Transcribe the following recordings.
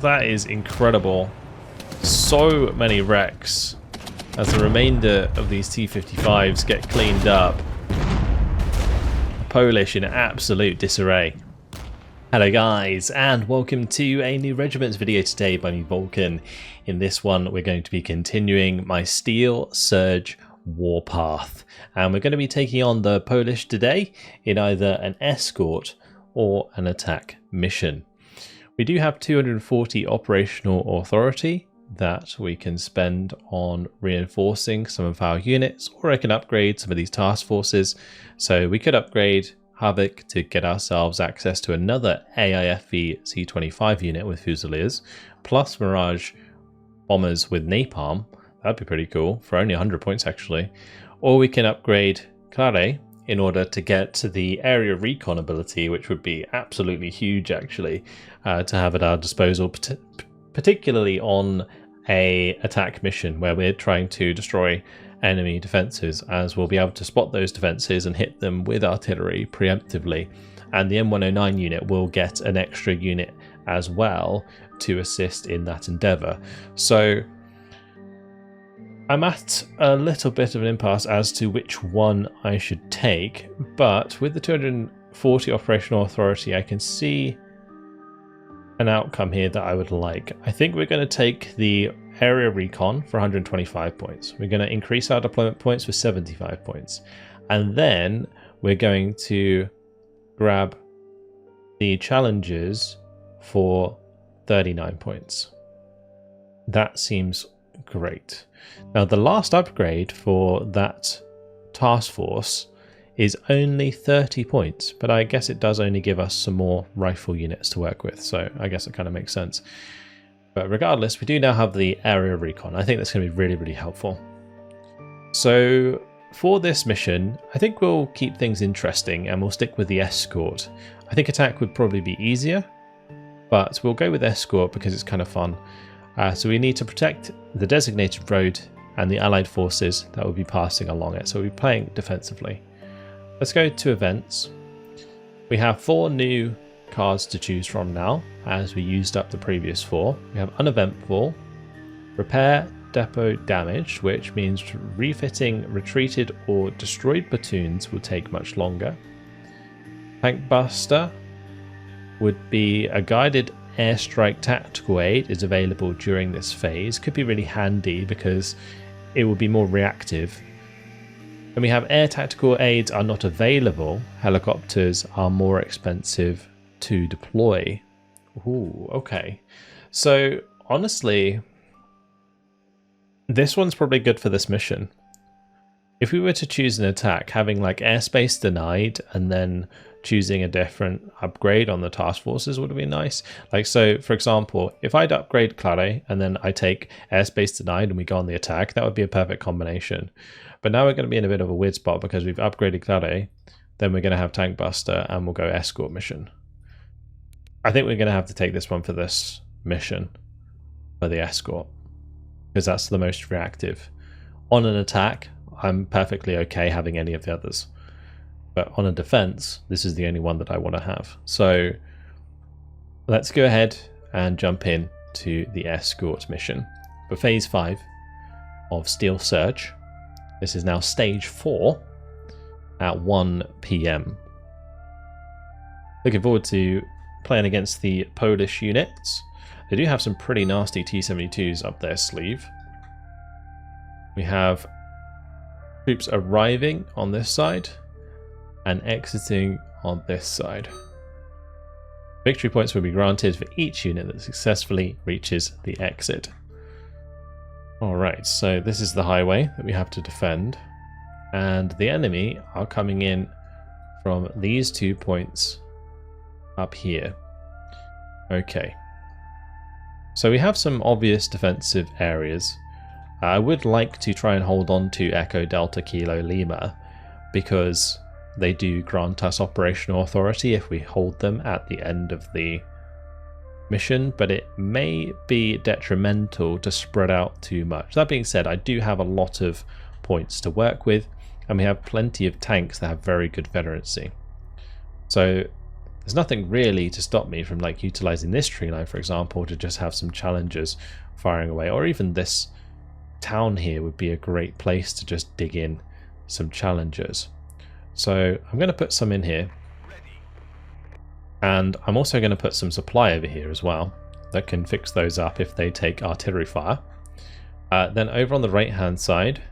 That is incredible. So many wrecks as the remainder of these T-55s get cleaned up. Polish in absolute disarray. Hello guys, and welcome to a new Regiments video today by me, Vulcan. In this one we're going to be continuing my Steel Surge warpath, and we're going to be taking on the Polish today in either an escort or an attack mission. We do have 240 operational authority that we can spend on reinforcing some of our units, or I can upgrade some of these task forces. So we could upgrade Havoc to get ourselves access to another AIFV C-25 unit with Fusiliers, plus Mirage bombers with Napalm. That'd be pretty cool, for only 100 points actually. Or we can upgrade Claret in order to get to the area recon ability, which would be absolutely huge actually, to have at our disposal, particularly on a attack mission where we're trying to destroy enemy defenses, as we'll be able to spot those defenses and hit them with artillery preemptively. And the M109 unit will get an extra unit as well to assist in that endeavour. So I'm at a little bit of an impasse as to which one I should take, but with the 240 operational authority I can see an outcome here that I would like. I think we're going to take the area recon for 125 points. We're going to increase our deployment points for 75 points. And then we're going to grab the challenges for 39 points. That seems great. Now the last upgrade for that task force is only 30 points, but I guess it does only give us some more rifle units to work with, so I guess it kind of makes sense. But regardless, we do now have the area recon. I think that's going to be really helpful. So for this mission, I think we'll keep things interesting and we'll stick with the escort. I think attack would probably be easier, but we'll go with escort because it's kind of fun. So we need to protect the designated road and the allied forces that will be passing along it. So we'll be playing defensively. Let's go to events. We have 4 new cards to choose from now, as we used up the previous 4. We have uneventful, repair depot damage, which means refitting retreated or destroyed platoons will take much longer. Tank buster would be a guided airstrike tactical aid is available during this phase. Could be really handy because it will be more reactive. And we have air tactical aids are not available. Helicopters are more expensive to deploy. Ooh, okay. So honestly, this one's probably good for this mission. If we were to choose an attack, having like airspace denied and then choosing a different upgrade on the task forces would be nice. Like, so for example, if I'd upgrade Claret and then I take airspace denied and we go on the attack, that would be a perfect combination. But now we're going to be in a bit of a weird spot because we've upgraded Claret, then we're going to have tank buster and we'll go escort mission. I think we're going to have to take this one for this mission, for the escort, because that's the most reactive. On an attack, I'm perfectly okay having any of the others. But on a defense, this is the only one that I want to have. So let's go ahead and jump in to the escort mission for phase 5 of Steel Surge. This is now stage 4 at 1 PM. Looking forward to playing against the Polish units. They do have some pretty nasty T-72s up their sleeve. We have troops arriving on this side and exiting on this side. Victory points will be granted for each unit that successfully reaches the exit. Alright, so this is the highway that we have to defend, and the enemy are coming in from these 2 points up here. Okay, so we have some obvious defensive areas. I would like to try and hold on to Echo Delta Kilo Lima because they do grant us operational authority if we hold them at the end of the mission, but it may be detrimental to spread out too much. That being said, I do have a lot of points to work with, and we have plenty of tanks that have very good veterancy. So there's nothing really to stop me from like utilizing this tree line, for example, to just have some challengers firing away, or even this town here would be a great place to just dig in some challengers. So I'm going to put some in here, and I'm also going to put some supply over here as well that can fix those up if they take artillery fire. Then over on the right hand side,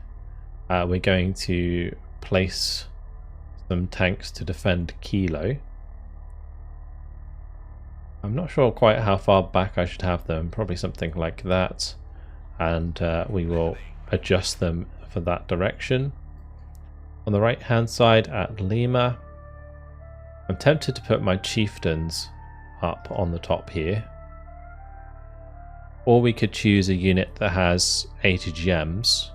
we're going to place some tanks to defend Kilo. I'm not sure quite how far back I should have them, probably something like that, and we will adjust them for that direction. On the right hand side at Lima, I'm tempted to put my chieftains up on the top here, or we could choose a unit that has 80 gems.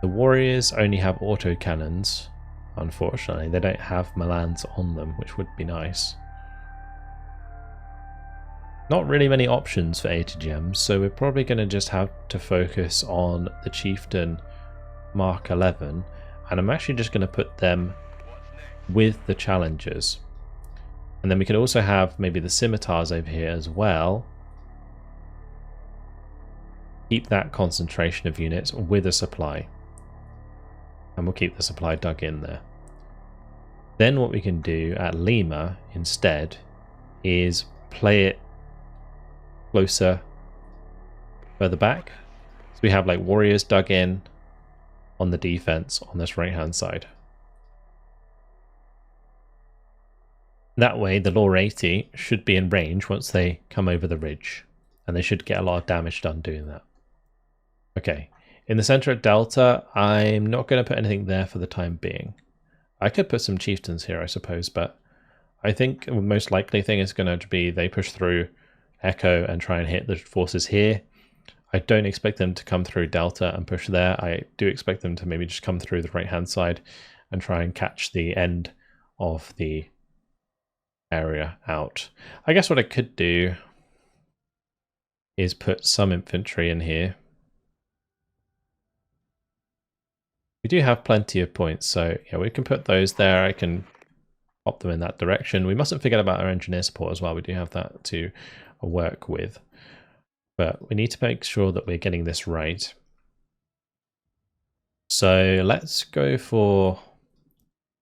The warriors only have autocannons, unfortunately. They don't have Milans on them, which would be nice. Not really many options for 80 gems, so we're probably going to just have to focus on the chieftain Mark 11, and I'm actually just going to put them with the challengers. And then we could also have maybe the scimitars over here as well. Keep that concentration of units with a supply. And we'll keep the supply dug in there. Then what we can do at Lima instead is play it closer, further back. So we have like warriors dug in on the defense on this right hand side. That way the Law 80 should be in range once they come over the ridge, and they should get a lot of damage done doing that. Okay, in the center at Delta, I'm not going to put anything there for the time being. I could put some chieftains here, I suppose, but I think the most likely thing is going to be they push through Echo and try and hit the forces here. I don't expect them to come through Delta and push there. I do expect them to maybe just come through the right hand side and try and catch the end of the area out. I guess what I could do is put some infantry in here. We do have plenty of points, so yeah, we can put those there. I can pop them in that direction. We mustn't forget about our engineer support as well. We do have that to work with, but we need to make sure that we're getting this right. So let's go for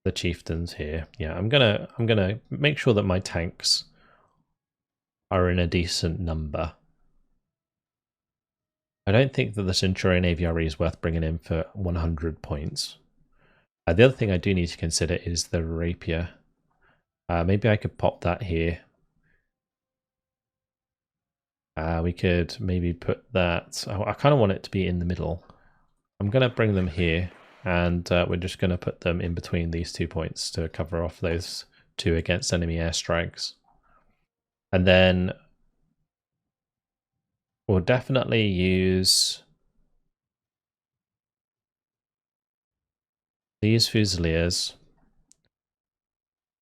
the chieftains here. Yeah, I'm gonna make sure that my tanks are in a decent number. I don't think that the Centurion AVRE is worth bringing in for 100 points. The other thing I do need to consider is the Rapier. Maybe I could pop that here. We could maybe put that... I kind of want it to be in the middle. I'm going to bring them here, and we're just going to put them in between these 2 points to cover off those two against enemy airstrikes. And then we'll definitely use these Fusiliers,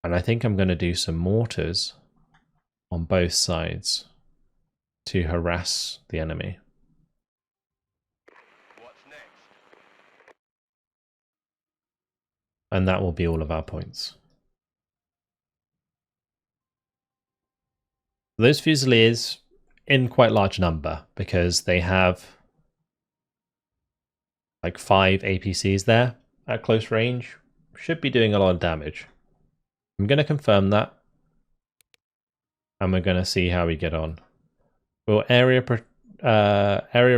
and I think I'm going to do some mortars on both sides to harass the enemy. What's next? And that will be all of our points. Those Fusiliers in quite large number, because they have like 5 APCs there at close range, should be doing a lot of damage. I'm going to confirm that, and we're going to see how we get on. We'll area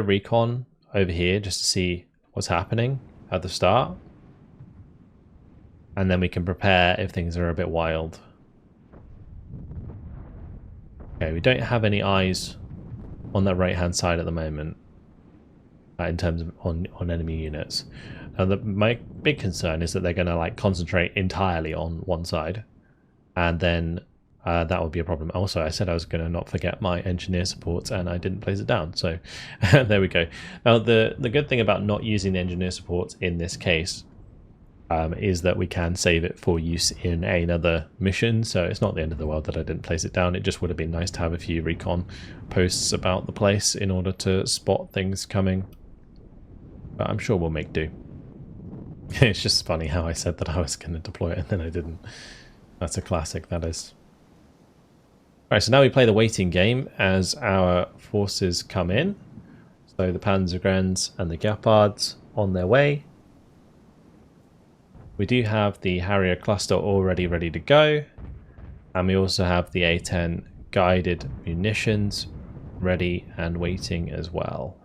recon over here just to see what's happening at the start, and then we can prepare if things are a bit wild. Okay, we don't have any eyes on that right hand side at the moment in terms of on enemy units. Now my big concern is that they're going to like concentrate entirely on one side, and then that would be a problem. Also, I said I was going to not forget my engineer support, and I didn't place it down, so there we go. Now the good thing about not using the engineer support in this case is that we can save it for use in another mission, so it's not the end of the world that I didn't place it down. It just would have been nice to have a few recon posts about the place in order to spot things coming, but I'm sure we'll make do. It's just funny how I said that I was going to deploy it and then I didn't. That's a classic, that is. Right, so now we play the waiting game as our forces come in. So the Panzergrenz and the Gepards on their way. We do have the Harrier cluster already ready to go. And we also have the A-10 guided munitions ready and waiting as well.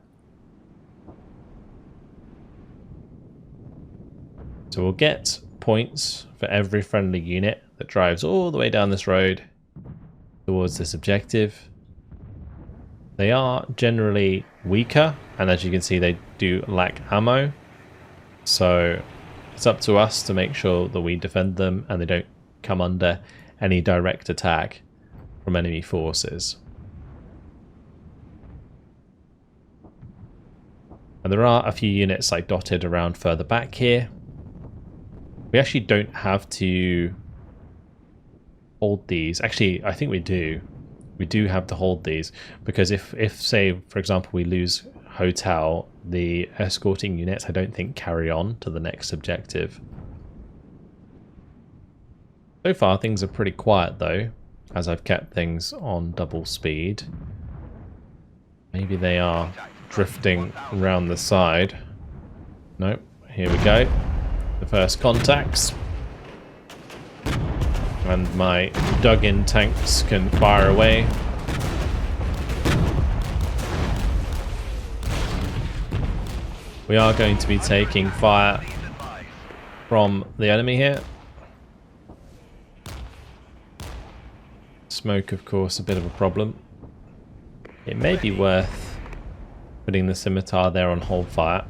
So we'll get points for every friendly unit that drives all the way down this road towards this objective. They are generally weaker, and as you can see they do lack ammo. So it's up to us to make sure that we defend them and they don't come under any direct attack from enemy forces. And there are a few units like dotted around further back here. We actually don't have to hold these. Actually, I think we do. We do have to hold these because if say, for example, we lose Hotel, the escorting units I don't think carry on to the next objective. So far things are pretty quiet though, as I've kept things on double speed. Maybe they are drifting around the side. Nope, here we go. The first contacts. And my dug-in tanks can fire away. We are going to be taking fire from the enemy here. Smoke, of course, a bit of a problem. It may be worth putting the scimitar there on hold fire.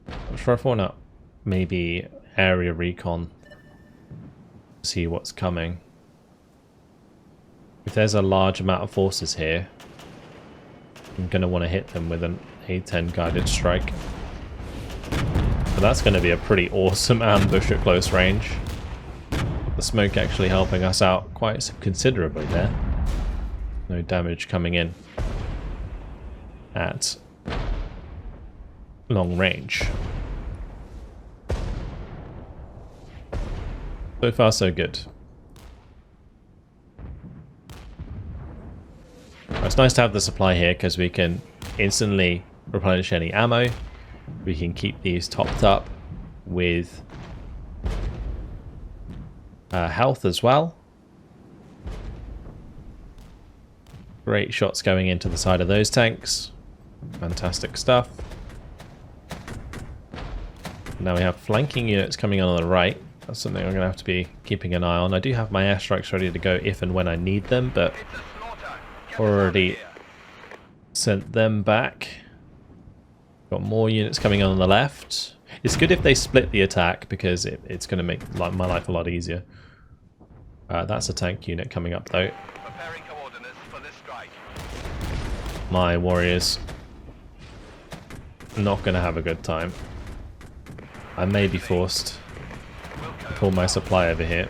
Not sure if I want to maybe area recon, see what's coming. If there's a large amount of forces here, I'm going to want to hit them with an A-10 guided strike. But that's going to be a pretty awesome ambush at close range. The smoke actually helping us out quite considerably there. No damage coming in at long range. So far so good. It's nice to have the supply here because we can instantly replenish any ammo. We can keep these topped up with health as well. Great shots going into the side of those tanks. Fantastic stuff. Now we have flanking units coming on the right. That's something I'm going to have to be keeping an eye on. I do have my airstrikes ready to go if and when I need them, but already sent them back. Got more units coming on the left. It's good if they split the attack because it's going to make my life a lot easier. That's a tank unit coming up though. My warriors not going to have a good time. I may be forced to pull my supply over here.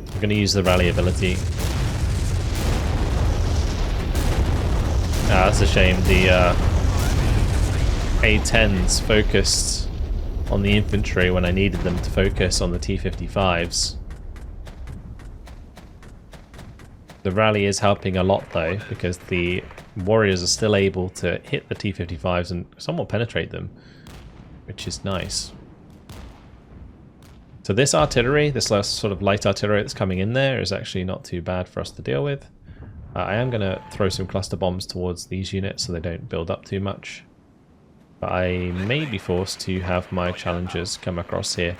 I'm going to use the rally ability. Ah, that's a shame. The A-10s focused on the infantry when I needed them to focus on the T-55s. The rally is helping a lot though, because the warriors are still able to hit the T-55s and somewhat penetrate them, which is nice. So this artillery, this last sort of light artillery that's coming in there is actually not too bad for us to deal with. I am going to throw some cluster bombs towards these units so they don't build up too much. But I may be forced to have my challengers come across here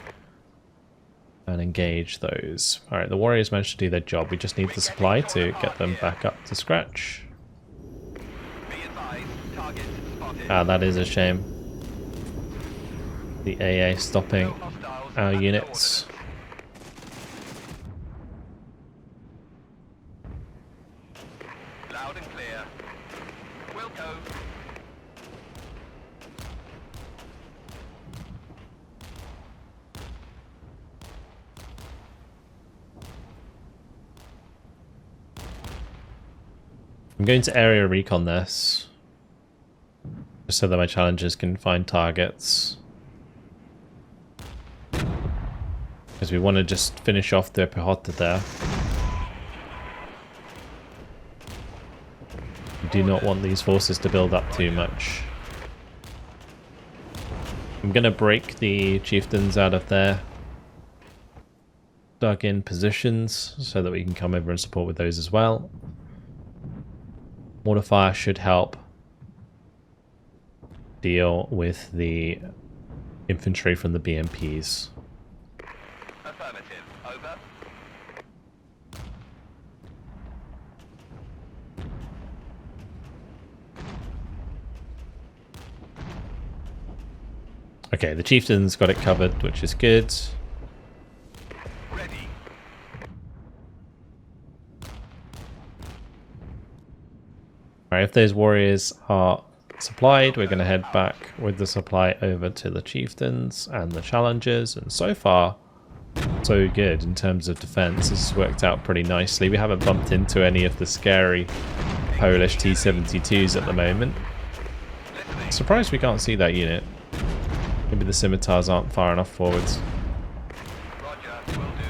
and engage those. Alright, the warriors managed to do their job. We just need the supply to get them back up to scratch. Ah, that is a shame. The AA stopping our units. Loud and clear. We'll go. I'm going to area recon this. just so that my challengers can find targets. Because we want to just finish off the pehota there. We do not want these forces to build up too much. I'm going to break the chieftains out of their dug in positions so that we can come over and support with those as well. Mortar fire should help deal with the infantry from the BMPs. Affirmative. Over. Okay, the chieftains got it covered, which is good. Ready. Alright, if those warriors are supplied, we're going to head back with the supply over to the chieftains and the challengers, and so far so good in terms of defense. This has worked out pretty nicely. We haven't bumped into any of the scary Polish T-72s at the moment. Surprised we can't see that unit. Maybe the scimitars aren't far enough forwards. Roger. Will do.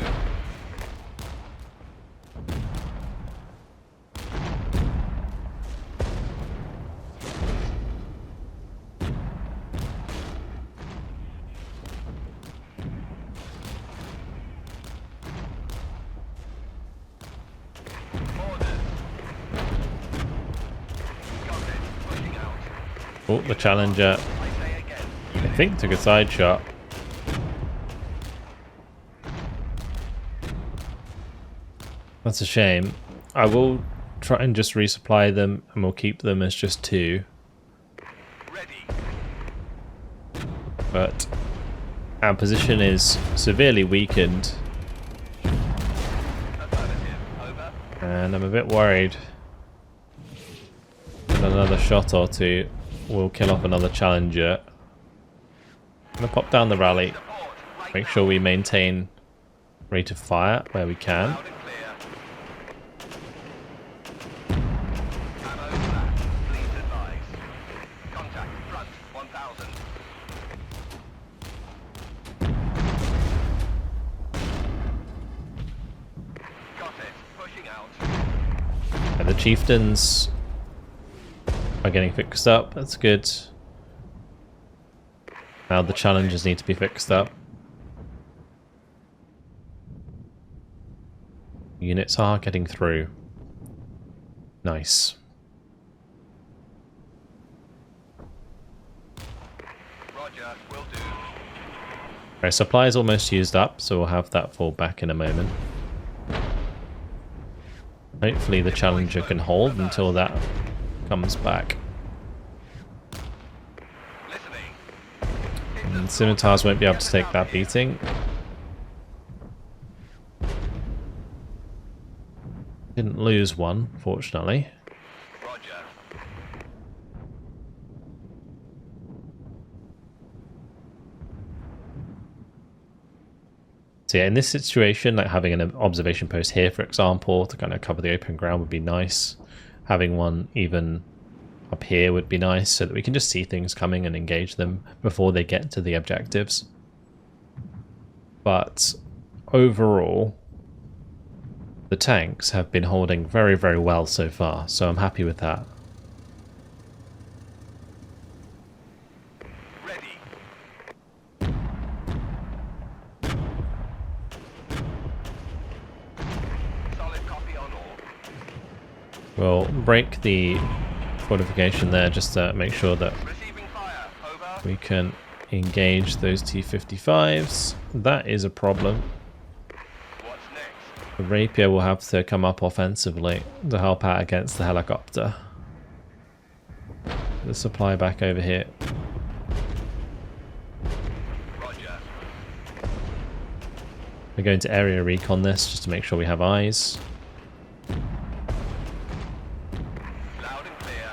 Oh, the challenger, I think, took a side shot. That's a shame. I will try and just resupply them, and we'll keep them as just 2. But our position is severely weakened, and I'm a bit worried that another shot or two will kill off another challenger. I'm going to pop down the rally, make sure we maintain rate of fire where we can. And the chieftains are getting fixed up, that's good. Now the challengers need to be fixed up. Units are getting through. Nice. Roger, will do. Our supply is almost used up, so we'll have that fall back in a moment. Hopefully the challenger can hold until that comes back. And scimitars won't be able to take that beating. Didn't lose one, fortunately. Roger. So yeah, in this situation, like having an observation post here, for example, to kind of cover the open ground would be nice. Having one even up here would be nice, so that we can just see things coming and engage them before they get to the objectives. But overall, the tanks have been holding very, very well so far, so I'm happy with that. Ready. Solid copy on all. We'll break the fortification there just to make sure that Receiving fire. Over. we can engage those T-55s. That is a problem. What's next? The rapier will have to come up offensively to help out against the helicopter. The supply back over here. Roger. We're going to area recon this just to make sure we have eyes. Loud and clear.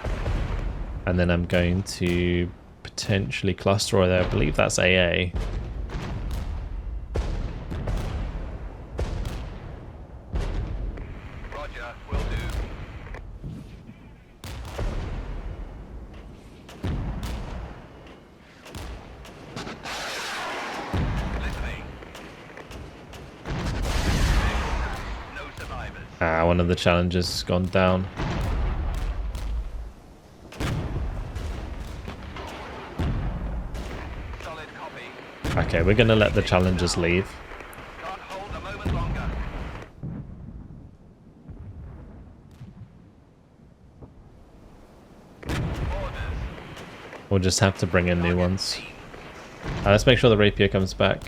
And then I'm going to potentially cluster there. I believe that's AA. Roger, will do. Ah, one of the challengers has gone down. Solid copy. Okay, we're going to let the challengers leave. Can't hold a moment longer. Orders. We'll just have to bring in new ones. Let's make sure the rapier comes back.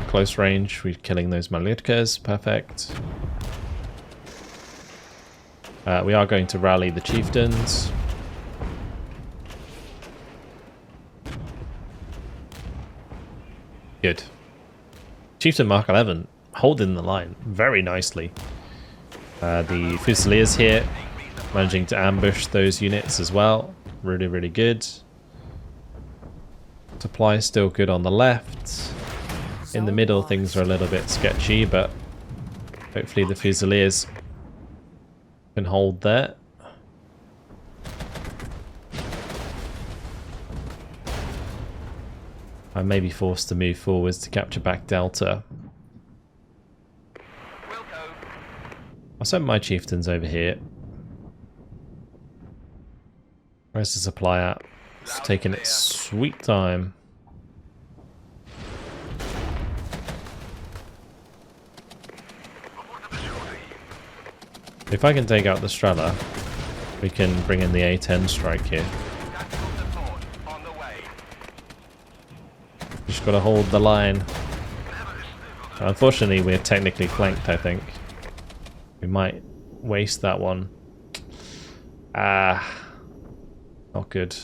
Close range, we're killing those Malutkas. Perfect. We are going to rally the chieftains. Good. Chieftain Mark 11 holding the line very nicely. The Fusiliers here managing to ambush those units as well. Really, really good. Supply still good on the left. In the middle, things are a little bit sketchy, but hopefully the Fusiliers can hold there. I may be forced to move forwards to capture back Delta. I'll send my chieftains over here. Where's the supply at? It's taking its sweet time. If I can take out the Strela, we can bring in the A-10 strike here. Just gotta hold the line. Unfortunately, we're technically flanked, I think. We might waste that one. Ah, not good.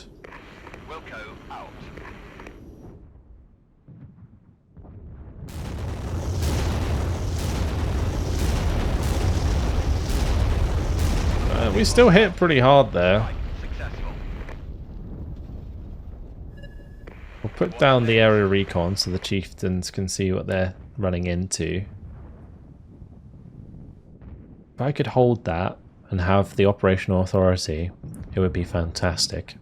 We still hit pretty hard there. We'll put down the area recon so the chieftains can see what they're running into. If I could hold that and have the operational authority, it would be fantastic.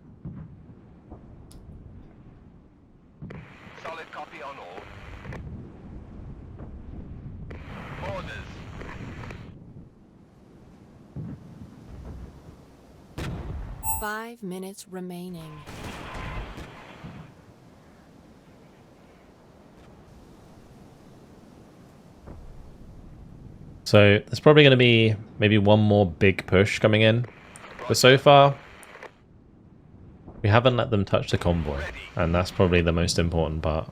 Solid copy on all. Orders. Five minutes remaining. So there's probably going to be maybe one more big push coming in. But so far, we haven't let them touch the convoy. And that's probably the most important part.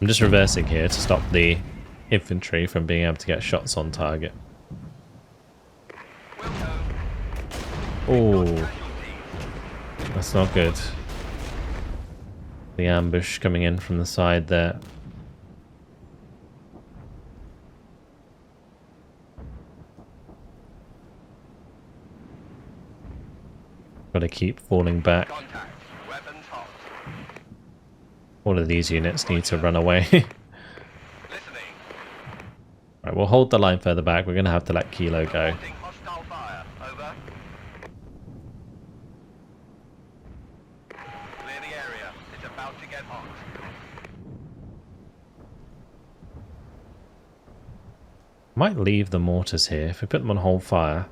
I'm just reversing here to stop the infantry from being able to get shots on target. Oh, that's not good. The ambush coming in from the side there. Got to keep falling back. All of these units need to run away. Right, we'll hold the line further back. We're going to have to let Kilo go. Might leave the mortars here. If we put them on hold fire,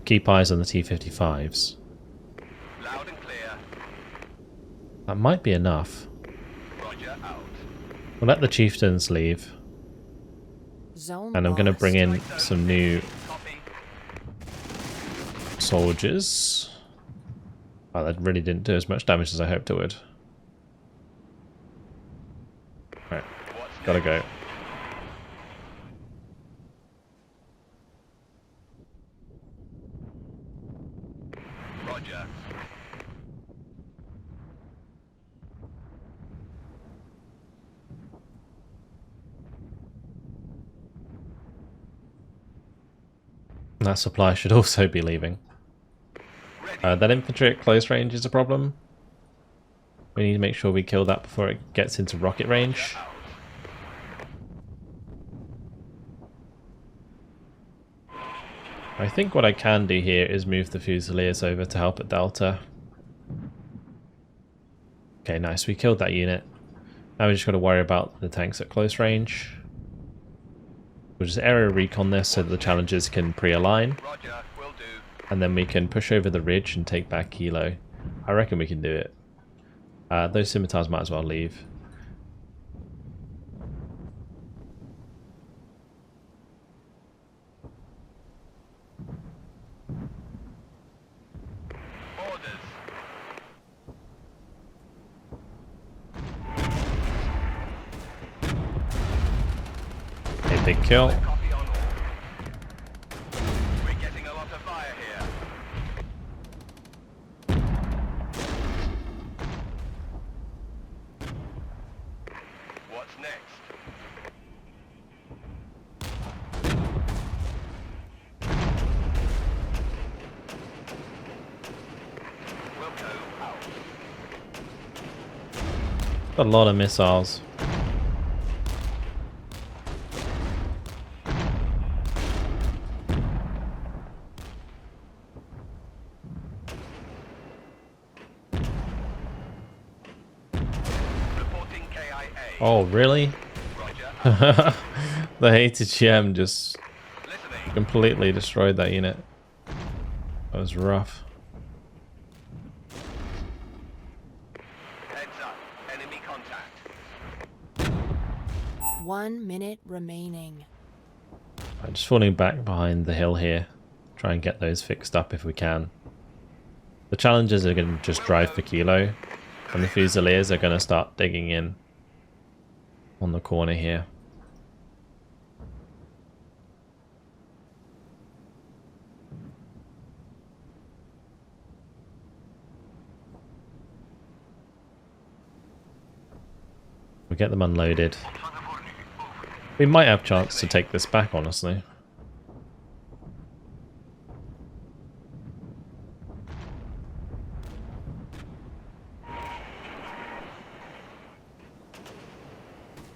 keep eyes on the T-55s. Loud and clear. That might be enough. Roger, out. We'll let the chieftains leave. Zone And I'm going to lost. bring in some new Copy. soldiers. Oh, that really didn't do as much damage as I hoped it would. Right, gotta go. Roger. That supply should also be leaving. That infantry at close range is a problem. We need to make sure we kill that before it gets into rocket range. I think what I can do here is move the Fusiliers over to help at Delta. Okay, nice. We killed that unit. Now we just got to worry about the tanks at close range. We'll just area recon this so that the challenges can pre-align. Roger, will do. And then we can push over the ridge and take back Kilo. I reckon we can do it. Those scimitars might as well leave. Orders. A big kill. Copy on all. We're getting a lot of fire here. What's next? Wilco out. A lot of missiles. Reporting KIA. Oh, really? Roger. The hated GM just Listening. completely destroyed that unit. That was rough. Heads up. Enemy contact. 1 minute remaining. I'm just falling back behind the hill here. Try and get those fixed up if we can. The challengers are going to just drive for Kilo, and the Fusiliers are going to start digging in on the corner here. We get them unloaded. We might have a chance to take this back, honestly.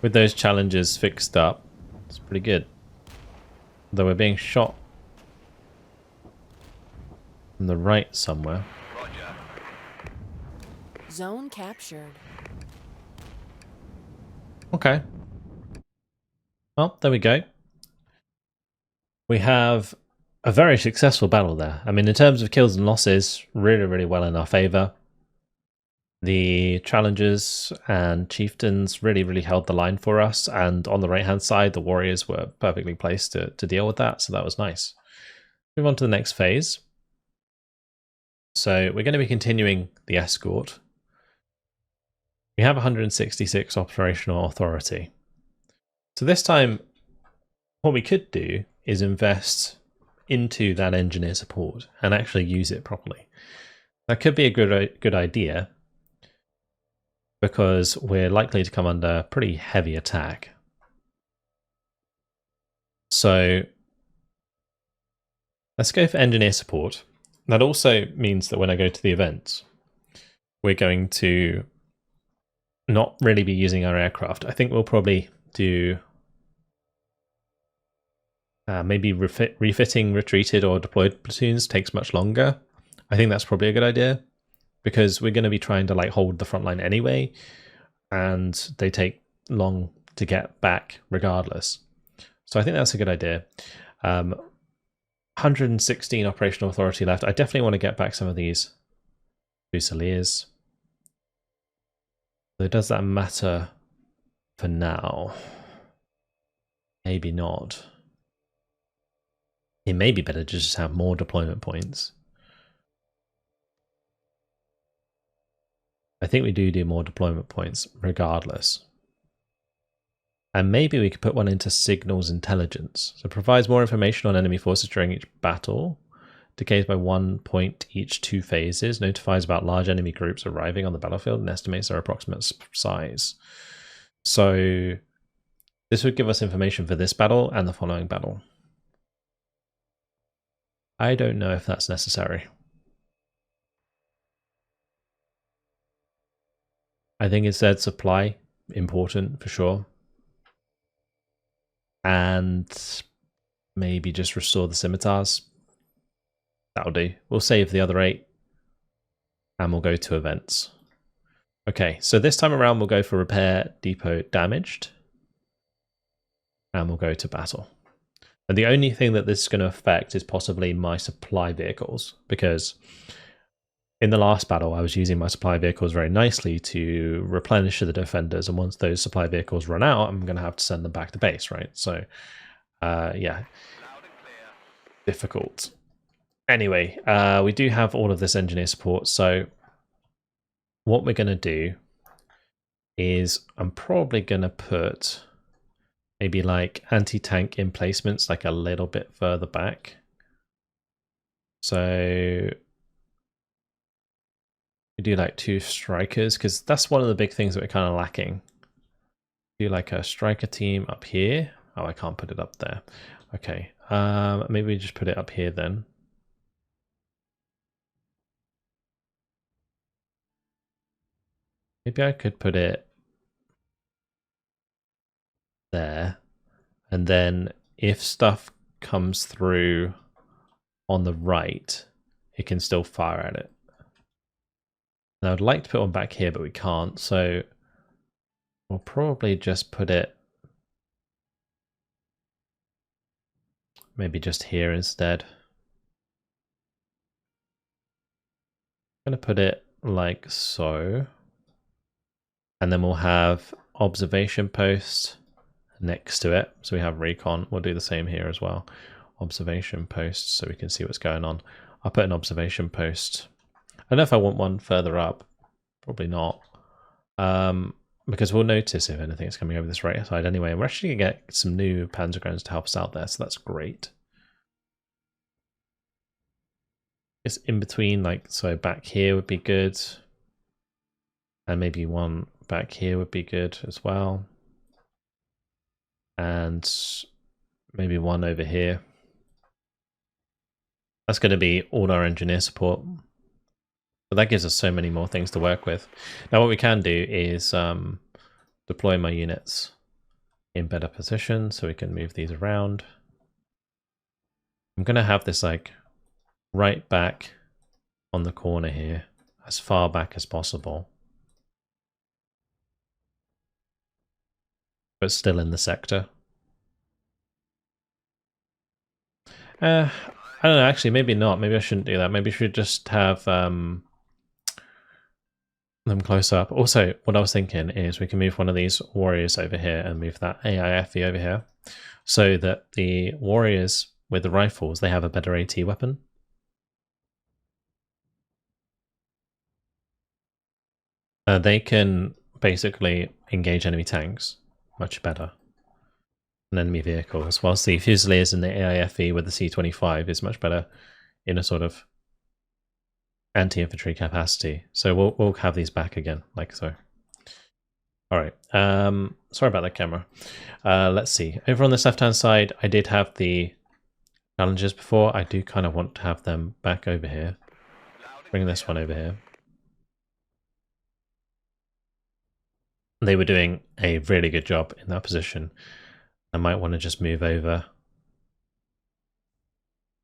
With those challenges fixed up, it's pretty good. Though we're being shot from the right somewhere. Roger. Zone captured. Okay. Well, there we go. We have a very successful battle there. I mean, in terms of kills and losses, really, really well in our favor. The challengers and chieftains really, really held the line for us. And on the right-hand side, the warriors were perfectly placed to deal with that. So that was nice. Move on to the next phase. So we're going to be continuing the escort. We have 166 operational authority. So this time, what we could do is invest into that engineer support and actually use it properly. That could be a good idea because we're likely to come under pretty heavy attack. So let's go for engineer support. That also means that when I go to the events, we're going to not really be using our aircraft. I think we'll probably do maybe refitting retreated or deployed platoons takes much longer. I think that's probably a good idea because we're going to be trying to like hold the front line anyway, and they take long to get back regardless. So I think that's a good idea. 116 operational authority left. I definitely want to get back some of these Fusiliers. So does that matter for now? Maybe not. It may be better to just have more deployment points. I think we do more deployment points regardless. And maybe we could put one into signals intelligence. So it provides more information on enemy forces during each battle. Decays by 1 point each 2 phases. Notifies about large enemy groups arriving on the battlefield and estimates their approximate size. So this would give us information for this battle and the following battle. I don't know if that's necessary. I think it said supply, important for sure. And maybe just restore the scimitars. That'll do. We'll save the other 8 and we'll go to events. Okay, so this time around we'll go for repair depot damaged and we'll go to battle. And the only thing that this is going to affect is possibly my supply vehicles, because in the last battle I was using my supply vehicles very nicely to replenish the defenders, and once those supply vehicles run out I'm going to have to send them back to base, right? So yeah, difficult. Anyway, we do have all of this engineer support, so what we're going to do is I'm probably going to put maybe like anti-tank emplacements like a little bit further back. So we do like 2 strikers, because that's one of the big things that we're kind of lacking. Do like a striker team up here. Oh, I can't put it up there. Okay, maybe we just put it up here then. Maybe I could put it there, and then if stuff comes through on the right, it can still fire at it. And I would like to put one back here, but we can't, so we'll probably just put it maybe just here instead. I'm going to put it like so. And then we'll have observation post next to it. So we have recon. We'll do the same here as well. Observation post, so we can see what's going on. I'll put an observation post. I don't know if I want one further up. Probably not. Because we'll notice if anything is coming over this right side anyway. And we're actually going to get some new Panzergrens to help us out there, so that's great. It's in between, like, so back here would be good. And maybe one back here would be good as well. And maybe one over here. That's going to be all our engineer support. But that gives us so many more things to work with. Now what we can do is deploy my units in better position so we can move these around. I'm going to have this like right back on the corner here, as far back as possible. But still in the sector. I don't know, actually, maybe not. Maybe I shouldn't do that. Maybe I should just have them close up. Also, what I was thinking is we can move one of these warriors over here and move that AIFE over here, so that the warriors with the rifles, they have a better AT weapon. They can basically engage enemy tanks much better than enemy vehicles, whilst the Fusiliers and the AIFE with the C-25 is much better in a sort of anti-infantry capacity. So we'll have these back again, like so. All right. Sorry about that camera. Let's see. Over on this left-hand side, I did have the challenges before. I do kind of want to have them back over here. Bring this one over here. They were doing a really good job in that position. I might want to just move over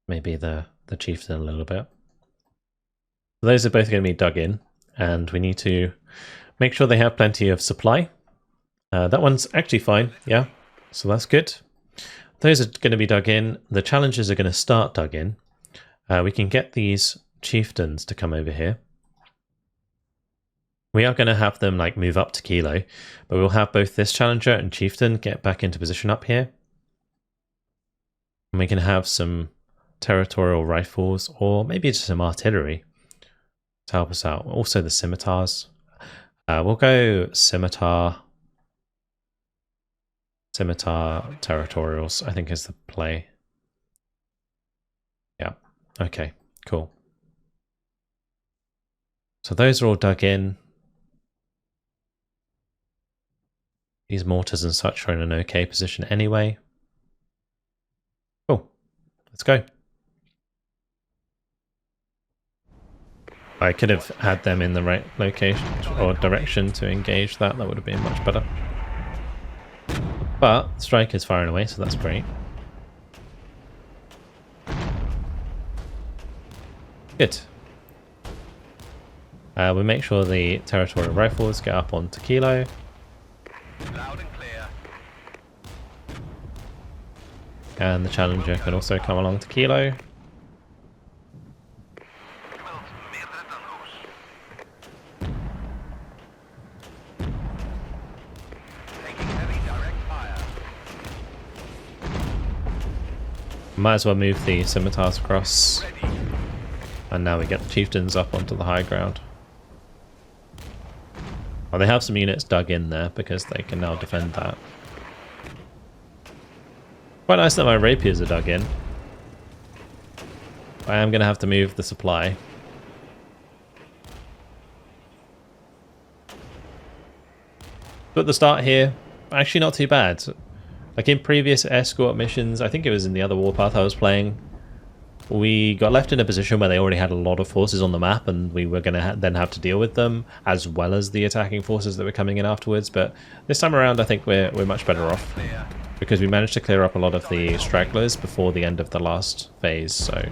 maybe the chieftain a little bit. Those are both going to be dug in, and we need to make sure they have plenty of supply. That one's actually fine, yeah, so that's good. Those are going to be dug in. The challenges are going to start dug in. We can get these chieftains to come over here. We are going to have them like move up to Kilo, but we'll have both this challenger and chieftain get back into position up here. And we can have some territorial rifles, or maybe just some artillery to help us out. Also the scimitars. We'll go scimitar territorials, I think is the play. Yeah, okay, cool. So those are all dug in. These mortars and such are in an okay position anyway. Cool, let's go. I could have had them in the right location or direction to engage that. That would have been much better. But strike is firing away, so that's great. Good. We make sure the territorial rifles get up onto Kilo. Loud and clear. And the Challenger can also come along to Kilo. Taking heavy direct fire. Might as well move the scimitars across. Ready. And now we get the chieftains up onto the high ground. Well, they have some units dug in there because they can now defend that. Quite nice that my rapiers are dug in. I am going to have to move the supply. But at the start here, actually not too bad. Like in previous escort missions, I think it was in the other warpath I was playing, we got left in a position where they already had a lot of forces on the map and we were going to then have to deal with them as well as the attacking forces that were coming in afterwards. But this time around I think we're much better off Clear. because we managed to clear up a lot of the stragglers before the end of the last phase. So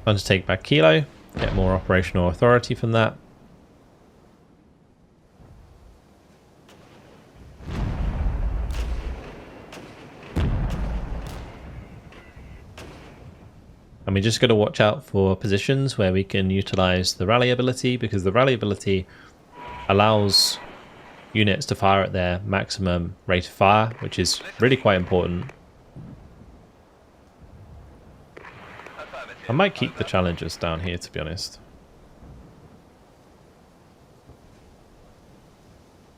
time to take back Kilo, get more operational authority from that. And we just got to watch out for positions where we can utilize the rally ability, because the rally ability allows units to fire at their maximum rate of fire, which is really quite important. I might keep the challengers down here, to be honest.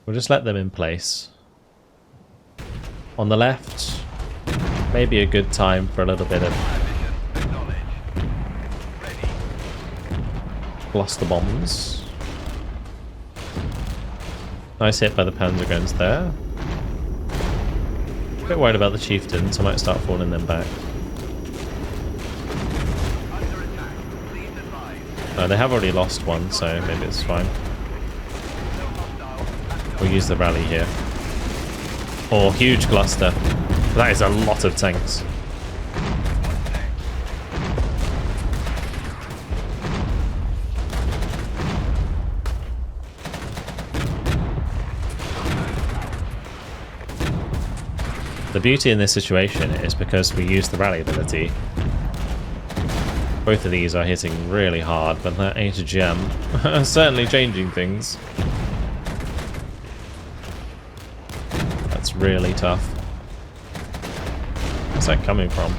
We'll just let them in place. On the left, maybe a good time for a little bit of cluster bombs. Nice hit by the panzer guns there. A bit worried about the chieftains, I might start falling them back. They have already lost one, so maybe it's fine. We'll use the rally here. Oh, huge cluster. That is a lot of tanks. The beauty in this situation is because we use the rally ability. Both of these are hitting really hard, but that ain't a gem. Certainly changing things. That's really tough. Where's that coming from?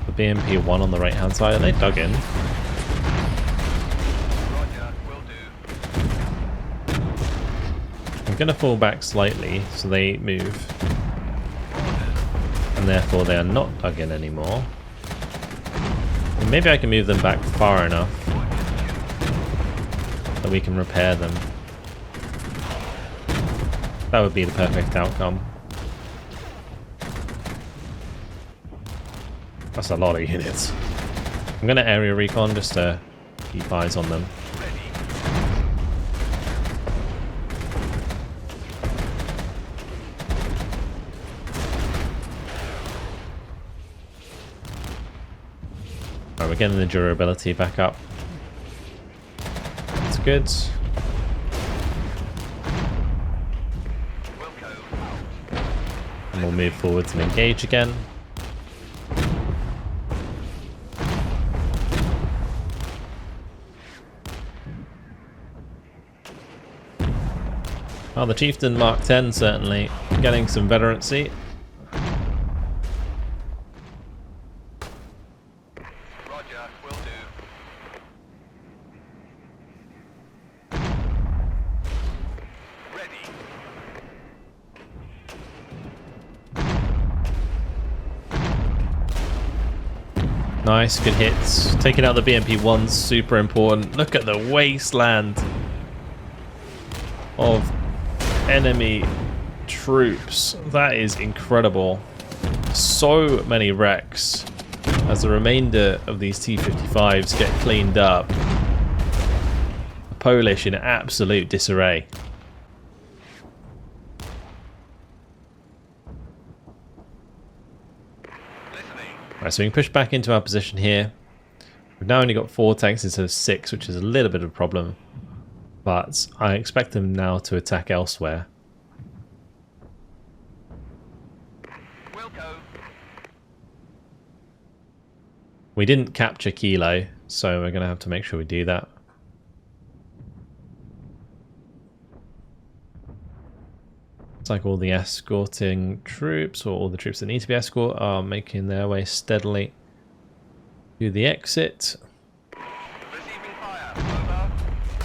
The BMP-1 on the right hand side, are they dug in? Roger, will do. I'm going to fall back slightly so they move. And therefore they are not dug in anymore. And maybe I can move them back far enough that we can repair them. That would be the perfect outcome. That's a lot of units. I'm going to area recon just to keep eyes on them. Alright, we're getting the durability back up. That's good. And we'll move forwards and engage again. Oh, the Chieftain Mark 10 certainly getting some veterancy. Roger, will do. Ready. Nice, good hits. Taking out the BMP-1's super important. Look at the wasteland of enemy troops. That is incredible. So many wrecks as the remainder of these T-55s get cleaned up. The Polish in absolute disarray. Right, so we can push back into our position here. We've now only got 4 tanks instead of 6, which is a little bit of a problem. But I expect them now to attack elsewhere. Wilco. We didn't capture Kilo, so we're going to have to make sure we do that. It's like all the escorting troops, or all the troops that need to be escorted, are making their way steadily to the exit. Receiving fire.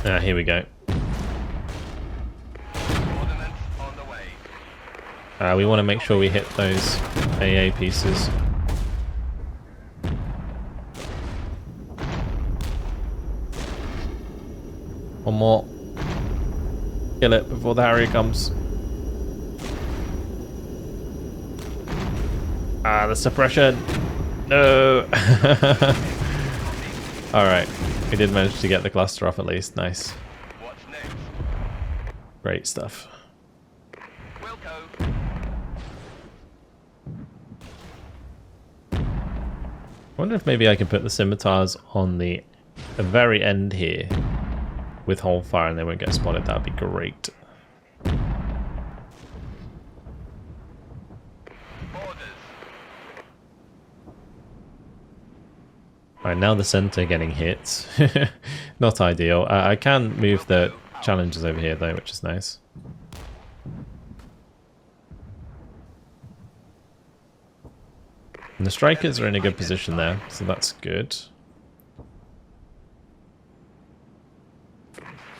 Over. Here we go. Ordnance on the way. We want to make sure we hit those AA pieces. One more. Kill it before the Harrier comes. The suppression. No. Alright. We did manage to get the cluster off at least. Nice. What's next? Great stuff. Wilco. I wonder if maybe I can put the scimitars on the very end here with hold fire and they won't get spotted. That'd be great. Alright, now the center getting hit. Not ideal. I can move the challenges over here though, which is nice. And the strikers are in a good position there, so that's good.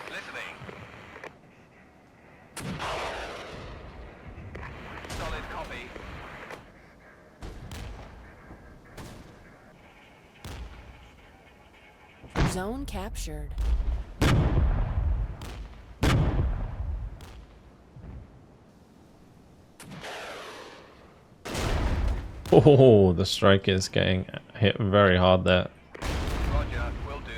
Listening. Solid copy. Zone captured. Oh, the striker is getting hit very hard there. Roger, will do.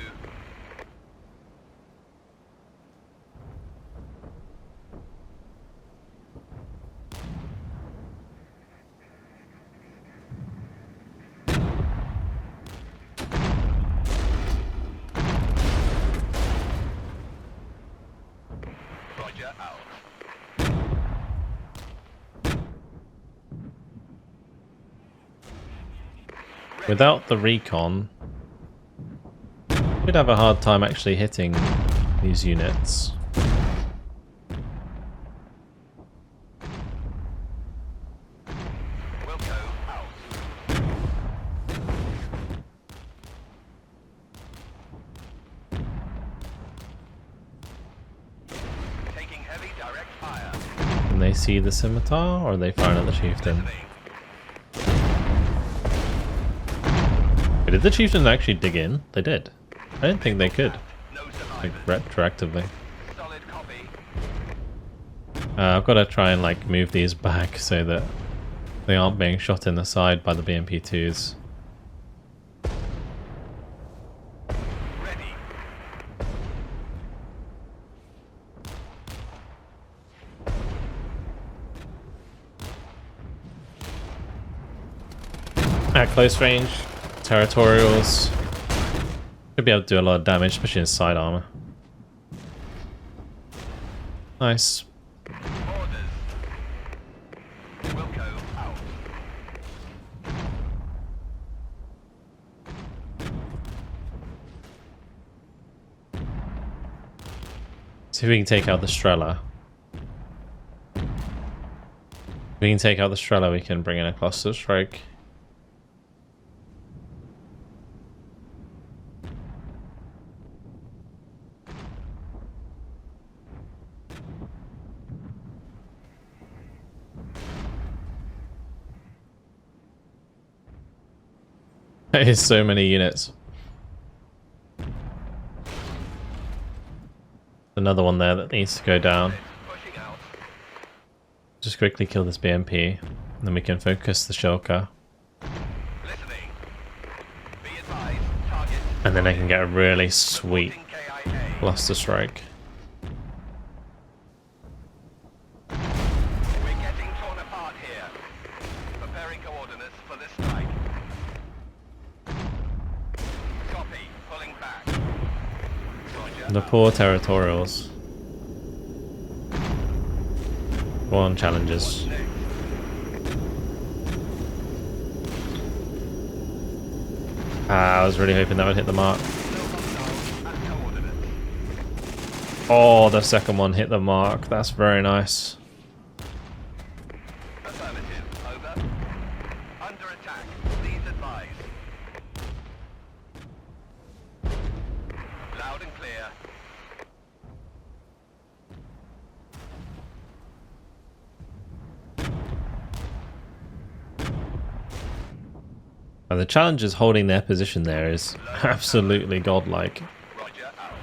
Roger, out. Without the recon, we'd have a hard time actually hitting these units. Wilco, out. Taking heavy direct fire. Can they see the scimitar, or are they firing at the chieftain? Listening. Wait, did the chieftain actually dig in? They did. I didn't think they could, No like survivors. retroactively. Solid copy. I've got to try and like move these back so that they aren't being shot in the side by the BMP2s. Ready. At close range, territorials should be able to do a lot of damage, especially in side armor. Nice. Orders. Wilco, out. See if we can take out the Strela. If we can take out the Strela, we can bring in a cluster strike. That is so many units. Another one there that needs to go down. Pushing out. Just quickly kill this BMP, and then we can focus the shulker, Listening. Be advised. Target. and then I can get a really sweet KIA. cluster strike. We're getting torn apart here. Preparing coordinates for this strike. The poor territorials. Go on, challengers. I was really hoping that would hit the mark. Oh, the second one hit the mark. That's very nice. Affirmative. Over. Under attack. Please advise. Loud and clear. And the challengers holding their position there is absolutely godlike. Roger out.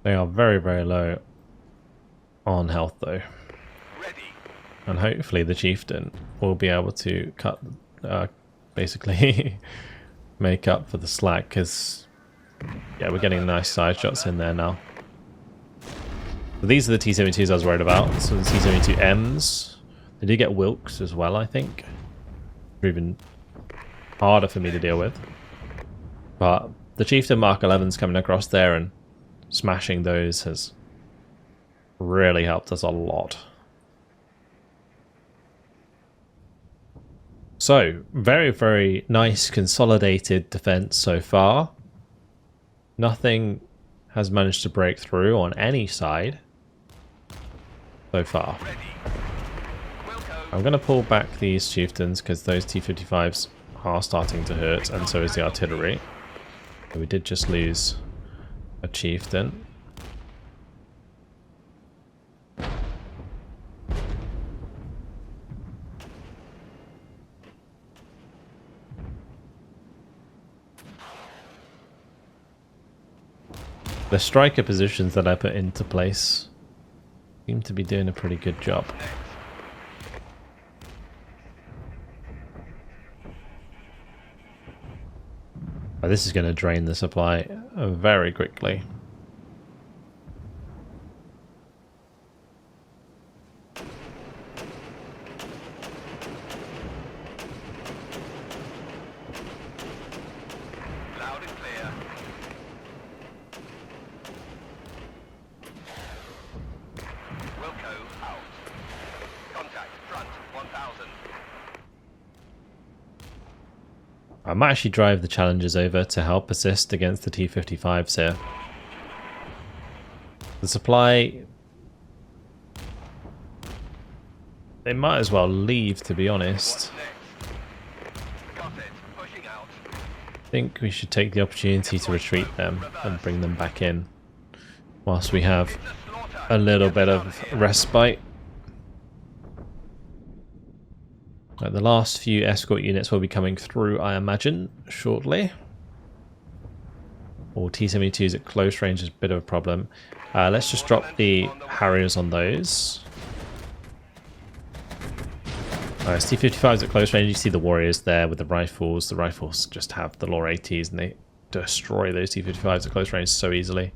They are very, very low on health though. Ready. And hopefully the chieftain will be able to cut, basically make up for the slack, because yeah, we're getting nice side shots in there now. But these are the T-72s I was worried about. So the T-72Ms, they do get Wilks as well, I think. They're even harder for me to deal with. But the Chieftain Mark 11s coming across there and smashing those has really helped us a lot. So, very, very nice consolidated defense so far. Nothing has managed to break through on any side so far. I'm going to pull back these chieftains because those T-55s are starting to hurt, and so is the artillery. So we did just lose a chieftain. The striker positions that I put into place seem to be doing a pretty good job. Oh, this is going to drain the supply very quickly. Loud and clear. Wilco out. Contact front 1000. I might actually drive the Challengers over to help assist against the T-55s here. The supply... they might as well leave, to be honest. Got it. Pushing out. I think we should take the opportunity to retreat them and bring them back in whilst we have a little bit of respite. The last few escort units will be coming through, I imagine, shortly. Or T-72s at close range is a bit of a problem. Let's just drop the Harriers on those. It's T-55s at close range. You see the Warriors there with the Rifles. The Rifles just have the Law ATs and they destroy those T-55s at close range so easily.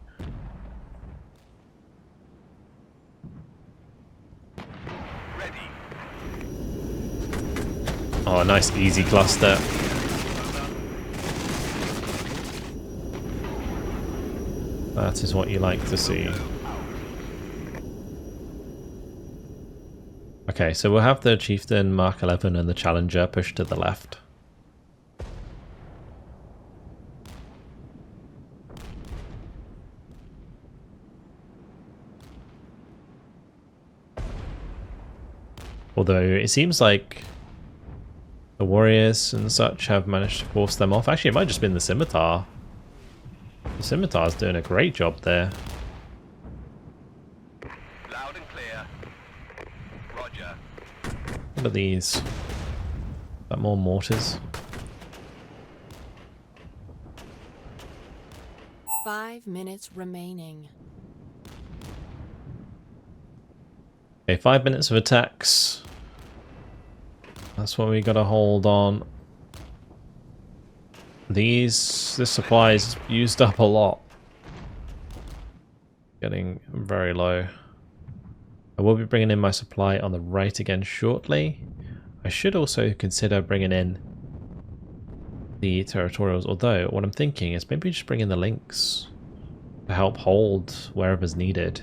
Oh, a nice easy cluster. That is what you like to see. Okay, so we'll have the Chieftain, Mark 11 and the Challenger pushed to the left. Although it seems like the Warriors and such have managed to force them off. Actually, it might have just been the Scimitar. The Scimitar's doing a great job there. Loud and clear. Roger. What are these? Is that more mortars? 5 minutes remaining. Okay, 5 minutes of attacks. That's what we gotta hold on. This supply is used up a lot. Getting very low. I will be bringing in my supply on the right again shortly. I should also consider bringing in the territorials, although what I'm thinking is maybe just bring in the links to help hold wherever's needed.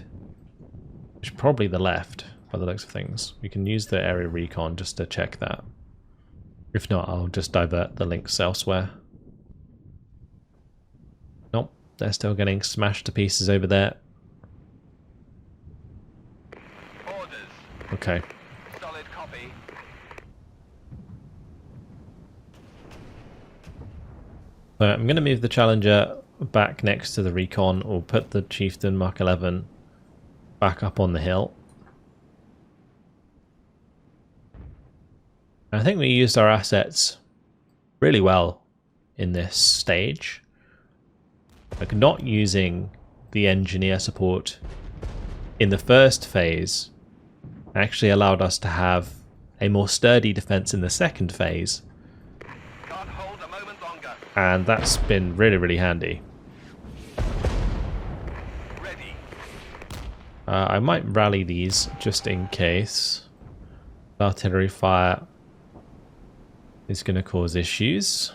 Which is probably the left, by the looks of things. We can use the area recon just to check that. If not, I'll just divert the links elsewhere. Nope, they're still getting smashed to pieces over there. Orders. Okay. Solid copy. So I'm going to move the Challenger back next to the recon, or put the Chieftain Mark 11 back up on the hill. I think we used our assets really well in this stage. Like, not using the engineer support in the first phase actually allowed us to have a more sturdy defense in the second phase. Can't hold a moment longer. And that's been really, really handy. Ready. I might rally these just in case. Artillery fire is going to cause issues.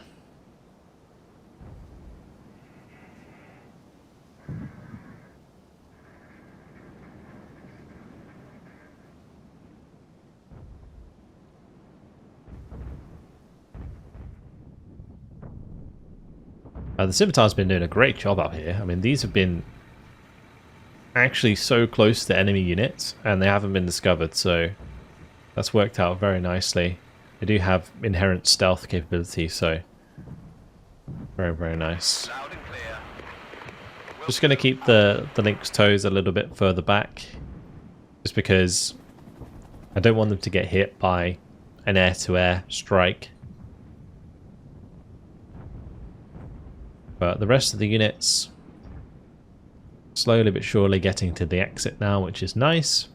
The Scimitar's been doing a great job up here. I mean, these have been actually so close to enemy units, and they haven't been discovered, so that's worked out very nicely. They do have inherent stealth capability, so very, very nice. Loud and clear. Just going to keep the Lynx toes a little bit further back, just because I don't want them to get hit by an air-to-air strike. But the rest of the units slowly but surely getting to the exit now, which is nice.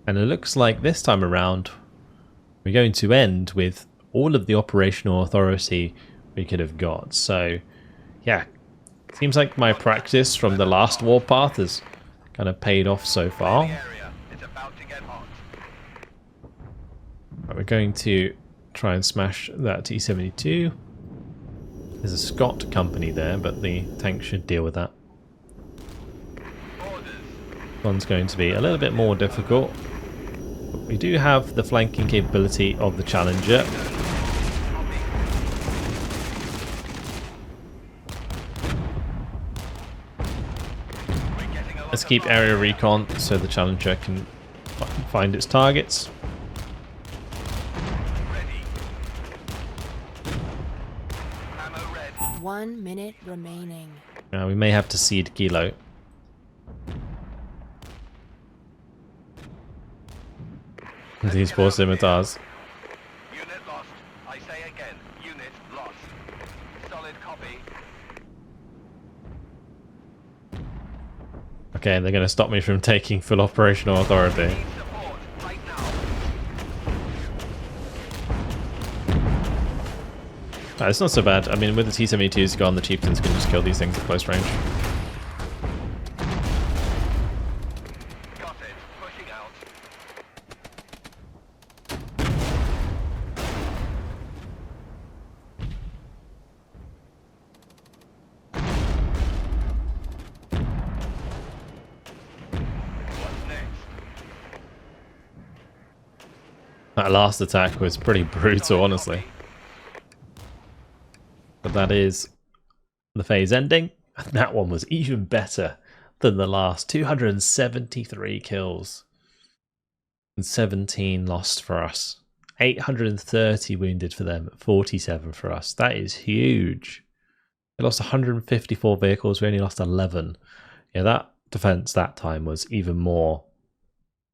And it looks like this time around we're going to end with all of the operational authority we could have got. So yeah, seems like my practice from the last warpath has kind of paid off so far. The area is about to get hot. Right, we're going to try and smash that T-72. There's a Scott company there, but the tank should deal with that. Orders. One's going to be a little bit more difficult. But we do have the flanking capability of the Challenger. Let's keep area recon so the Challenger can find its targets. Ready. Ammo red. 1 minute remaining. We may have to cede Kilo. These poor scimitars. Unit lost. I say again. Unit lost. Solid copy. Okay, they're going to stop me from taking full operational authority. Need support right now. It's not so bad. I mean, with the T-72s gone, the Chieftains can just kill these things at close range. Got it. Pushing out. What's next? That last attack was pretty brutal, honestly. But that is the phase ending. And that one was even better than the last. 273 kills. And 17 lost for us. 830 wounded for them. 47 for us. That is huge. They lost 154 vehicles. We only lost 11. Yeah, that defense that time was even more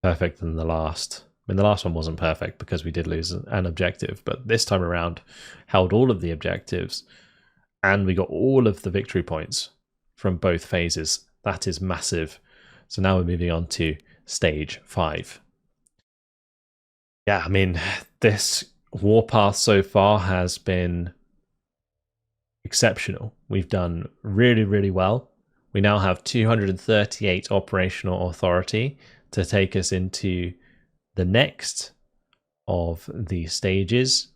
perfect than the last. I mean, the last one wasn't perfect because we did lose an objective, but this time around held all of the objectives and we got all of the victory points from both phases. That is massive. So now we're moving on to stage 5. Yeah, I mean, this warpath so far has been exceptional. We've done really, really well. We now have 238 operational authority to take us into the next of the stages.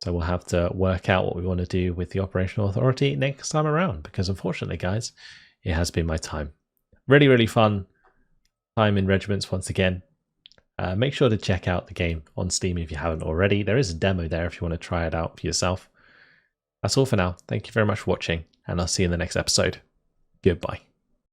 So we'll have to work out what we want to do with the operational authority next time around, because unfortunately, guys, it has been my time. Really, really fun time in Regiments once again. Make sure to check out the game on Steam if you haven't already. There is a demo there if you want to try it out for yourself. That's all for now. Thank you very much for watching, and I'll see you in the next episode. Goodbye.